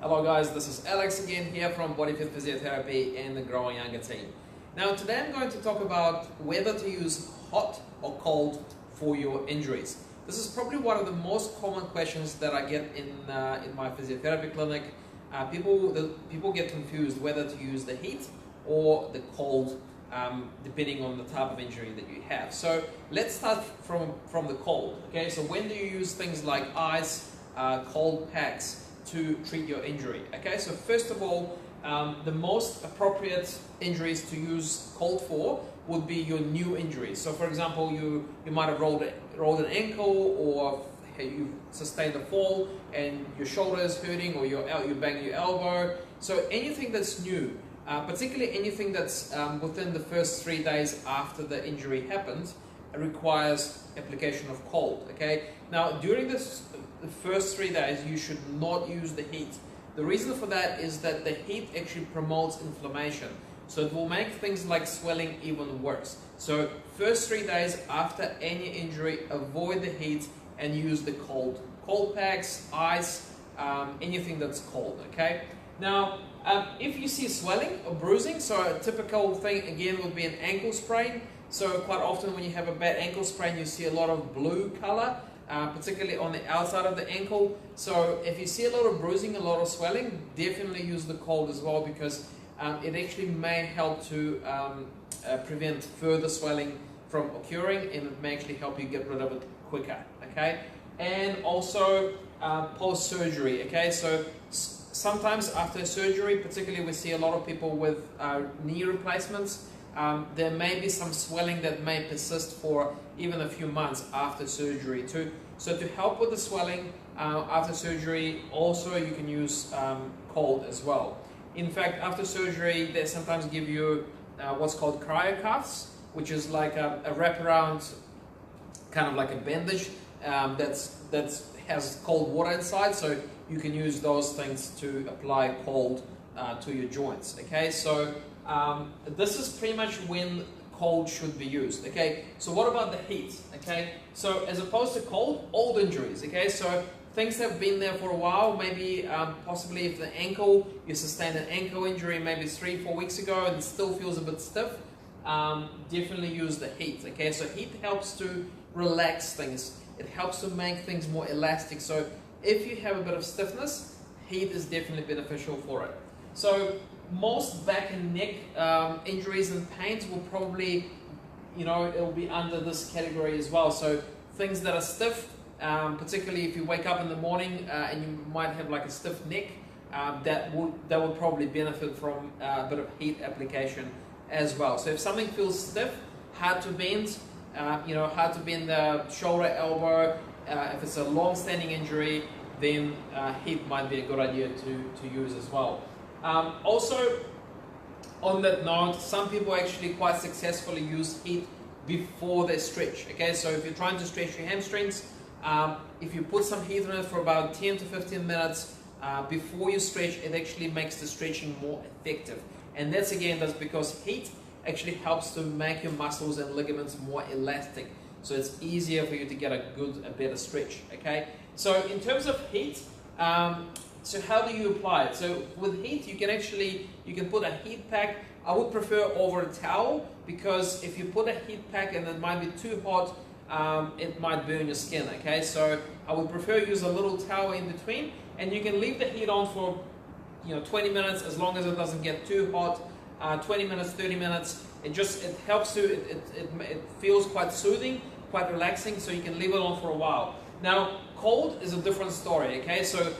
Hello guys, this is Alex again here from Physiotherapy and the Growing Younger team. Now today I'm going to talk about whether to use hot or cold for your injuries. This is probably one of the most common questions that I get in my physiotherapy clinic. People get confused whether to use the heat or the cold depending on the type of injury that you have. So let's start from the cold. Okay, so when do you use things like ice, cold packs to treat your injury? Okay, so first of all, the most appropriate injuries to use cold for would be your new injuries. So for example, you might have rolled an ankle, or you sustained a fall and your shoulder is hurting, or you banged your elbow. So anything that's new, particularly anything that's within the first 3 days after the injury happened, requires application of cold. Okay, now during the first 3 days you should not use the heat. The reason for that is that the heat actually promotes inflammation, so it will make things like swelling even worse. So first 3 days after any injury, avoid the heat and use the cold packs, ice, anything that's cold. Okay, now if you see swelling or bruising, so a typical thing again would be an ankle sprain. So quite often when you have a bad ankle sprain, you see a lot of blue color, particularly on the outside of the ankle. So if you see a lot of bruising, a lot of swelling, definitely use the cold as well, because it actually may help to prevent further swelling from occurring, and it may actually help you get rid of it quicker. Okay, and also post-surgery. Okay, so sometimes after surgery, particularly we see a lot of people with knee replacements. There may be some swelling that may persist for even a few months after surgery too. So to help with the swelling after surgery, also you can use cold as well. In fact, after surgery, they sometimes give you what's called cryo cuffs, which is like a wraparound, kind of like a bandage that has cold water inside. So you can use those things to apply cold to your joints. Okay, so this is pretty much when cold should be used. Okay, so what about the heat? Okay, so as opposed to cold, old injuries. Okay, so things have been there for a while. Maybe possibly if the ankle, you sustained an ankle injury maybe 3-4 weeks ago and it still feels a bit stiff, definitely use the heat. Okay, so heat helps to relax things. It helps to make things more elastic. So if you have a bit of stiffness, heat is definitely beneficial for it. So most back and neck injuries and pains will probably, it'll be under this category as well. So things that are stiff, particularly if you wake up in the morning and you might have like a stiff neck, that will probably benefit from a bit of heat application as well. So if something feels stiff, hard to bend, hard to bend the shoulder, elbow, if it's a long-standing injury, then heat might be a good idea to use as well. Also, on that note, some people actually quite successfully use heat before they stretch. Okay, so if you're trying to stretch your hamstrings, if you put some heat on it for about 10 to 15 minutes before you stretch, it actually makes the stretching more effective. And that's because heat actually helps to make your muscles and ligaments more elastic. So it's easier for you to get a better stretch. Okay, so in terms of heat, so how do you apply it? So with heat, you can put a heat pack. I would prefer over a towel, because if you put a heat pack and it might be too hot, it might burn your skin. Okay, so I would prefer use a little towel in between, and you can leave the heat on for 20 minutes, as long as it doesn't get too hot. 20 minutes, 30 minutes. It helps to, it feels quite soothing, quite relaxing, so you can leave it on for a while. Now, cold is a different story. Okay, so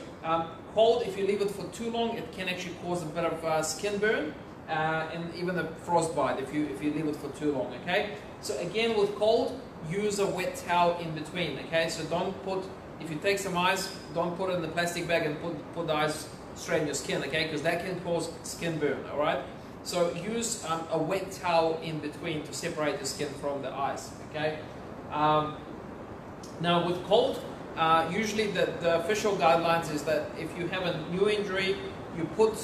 cold, if you leave it for too long, it can actually cause a bit of skin burn and even a frostbite if you leave it for too long. Okay, so again with cold, use a wet towel in between. Okay, so if you take some ice, don't put it in the plastic bag and put the ice straight in your skin. Okay, because that can cause skin burn. All right, so use a wet towel in between to separate the skin from the ice. Okay, now with cold, usually the official guidelines is that if you have a new injury, you put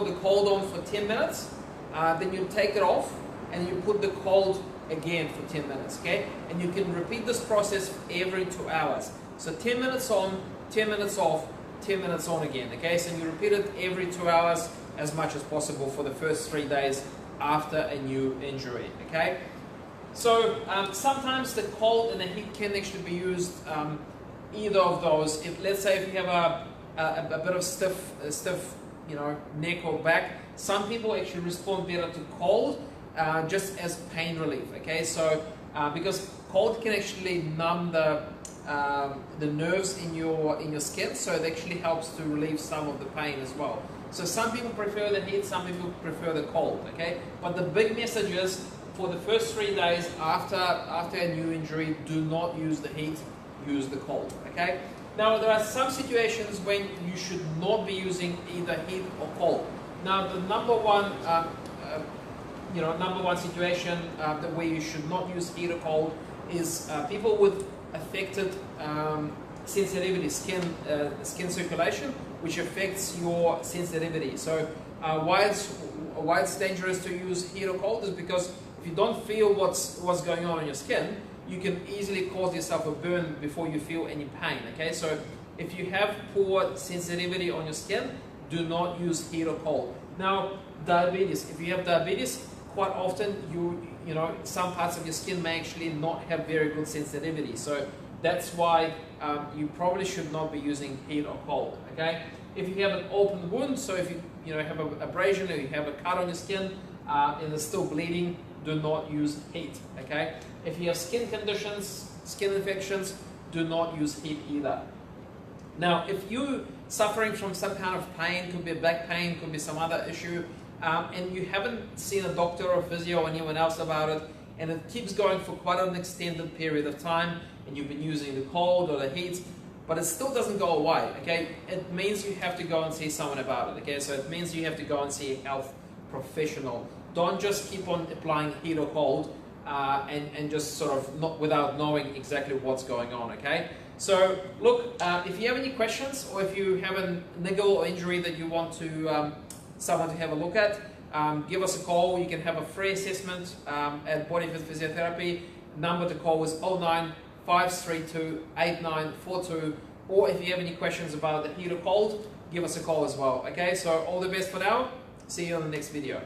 the cold on for 10 minutes, then you take it off and you put the cold again for 10 minutes. Okay, and you can repeat this process every 2 hours. So 10 minutes on, 10 minutes off, 10 minutes on again, okay? So you repeat it every 2 hours as much as possible for the first 3 days after a new injury, okay? So sometimes the cold and the heat can actually be used, either of those. Let's say if you have a bit of stiff, you know, neck or back, some people actually respond better to cold just as pain relief, okay? So because cold can actually numb the nerves in your skin, so it actually helps to relieve some of the pain as well. So some people prefer the heat, some people prefer the cold, okay? But the big message is, for the first 3 days after a new injury, do not use the heat, use the cold, okay? Now there are some situations when you should not be using either heat or cold. Now the number one situation where you should not use heat or cold is people with affected sensitivity, skin circulation, which affects your sensitivity. So why it's dangerous to use heat or cold is because if you don't feel what's going on in your skin, you can easily cause yourself a burn before you feel any pain, okay? So if you have poor sensitivity on your skin, do not use heat or cold. Now, diabetes. If you have diabetes, quite often you know some parts of your skin may actually not have very good sensitivity. So that's why you probably should not be using heat or cold, okay? If you have an open wound, so if you have an abrasion or you have a cut on your skin and it's still bleeding, do not use heat, okay? If you have skin conditions, skin infections, do not use heat either. Now, if you're suffering from some kind of pain, could be a back pain, could be some other issue, and you haven't seen a doctor or physio or anyone else about it, and it keeps going for quite an extended period of time, and you've been using the cold or the heat, but it still doesn't go away, okay? It means you have to go and see someone about it, okay? So it means you have to go and see a health professional. Don't just keep on applying heat or cold and just sort of not without knowing exactly what's going on, okay? So look, if you have any questions or if you have a niggle or injury that you want to someone to have a look at, give us a call. You can have a free assessment at Body Fit Physiotherapy. Number to call is 09532 8942, or if you have any questions about the heat or cold, give us a call as well, okay? So all the best for now. See you on the next video.